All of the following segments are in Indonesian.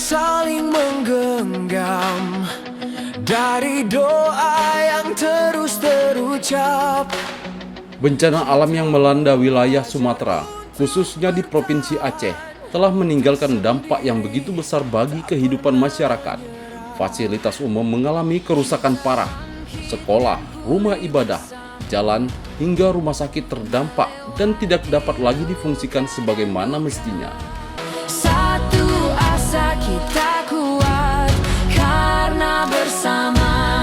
saling menggenggam, dari doa yang terus terucap. Bencana alam yang melanda wilayah Sumatera, khususnya di Provinsi Aceh, telah meninggalkan dampak yang begitu besar bagi kehidupan masyarakat. Fasilitas umum mengalami kerusakan parah. Sekolah, rumah ibadah, jalan, hingga rumah sakit terdampak dan tidak dapat lagi difungsikan sebagaimana mestinya. Satu asa kita kuat karena bersama.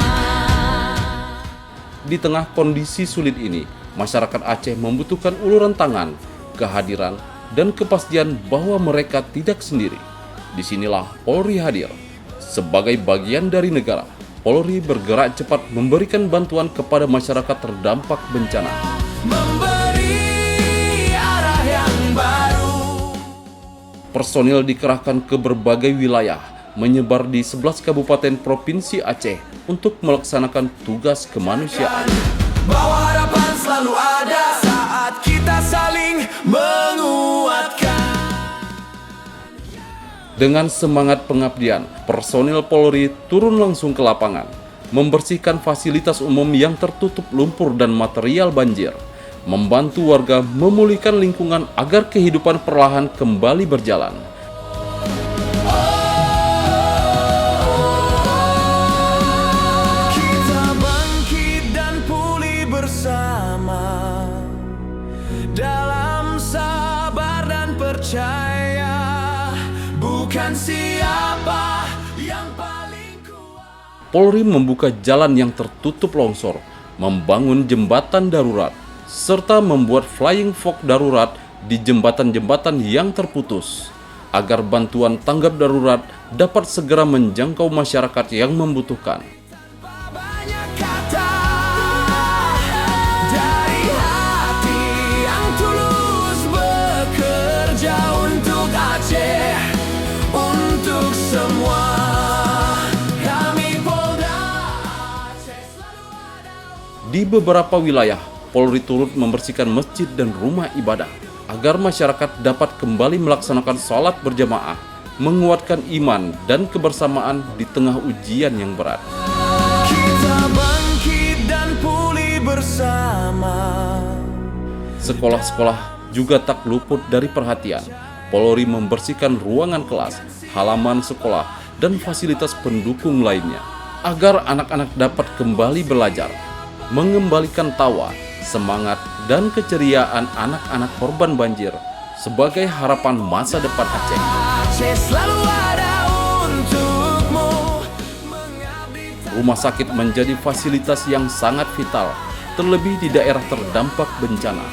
Di tengah kondisi sulit ini, masyarakat Aceh membutuhkan uluran tangan, kehadiran, dan kepastian bahwa mereka tidak sendiri. Disinilah Polri hadir. Sebagai bagian dari negara, Polri bergerak cepat memberikan bantuan kepada masyarakat terdampak bencana. Memberi arah yang baru. Personil dikerahkan ke berbagai wilayah, menyebar di 11 kabupaten Provinsi Aceh untuk melaksanakan tugas kemanusiaan. Bahwa harapan selalu ada saat kita saling menguatkan. Dengan semangat pengabdian, personil Polri turun langsung ke lapangan, membersihkan fasilitas umum yang tertutup lumpur dan material banjir, membantu warga memulihkan lingkungan agar kehidupan perlahan kembali berjalan. Kita bangkit dan pulih bersama dalam sabar dan percaya, bukan siapa yang paling kuat. Polri membuka jalan yang tertutup longsor, membangun jembatan darurat, serta membuat flying fox darurat di jembatan-jembatan yang terputus, agar bantuan tanggap darurat dapat segera menjangkau masyarakat yang membutuhkan. Banyak kata dari hati yang tulus bekerja untuk Aceh, untuk semua. Kami Polda Aceh selalu ada. Di beberapa wilayah, Polri turut membersihkan masjid dan rumah ibadah agar masyarakat dapat kembali melaksanakan sholat berjamaah, menguatkan iman dan kebersamaan di tengah ujian yang berat. Kita bangkit dan pulih bersama. Sekolah-sekolah juga tak luput dari perhatian. Polri membersihkan ruangan kelas, halaman sekolah, dan fasilitas pendukung lainnya agar anak-anak dapat kembali belajar, mengembalikan tawa, semangat, dan keceriaan anak-anak korban banjir sebagai harapan masa depan Aceh. Aceh selalu ada untukmu. Rumah sakit menjadi fasilitas yang sangat vital, terlebih di daerah terdampak bencana.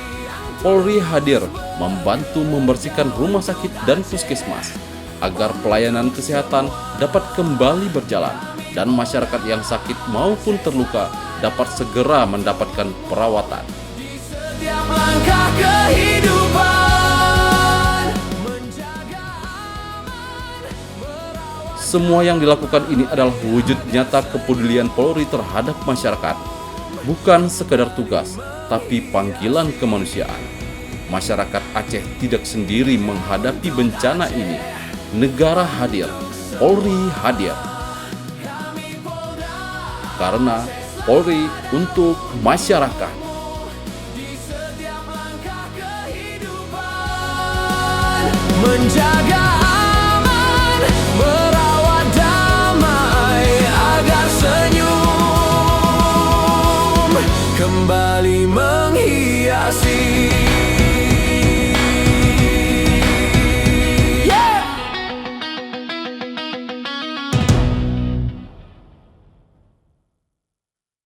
Polri hadir membantu membersihkan rumah sakit dan puskesmas agar pelayanan kesehatan dapat kembali berjalan dan masyarakat yang sakit maupun terluka dapat segera mendapatkan perawatan. Setiap langkah kehidupan Semua yang dilakukan ini adalah wujud nyata kepedulian Polri terhadap masyarakat. Bukan sekedar tugas, tapi panggilan kemanusiaan. Masyarakat Aceh tidak sendiri menghadapi bencana ini. Negara hadir, Polri hadir. Karena Polri untuk masyarakat. menjaga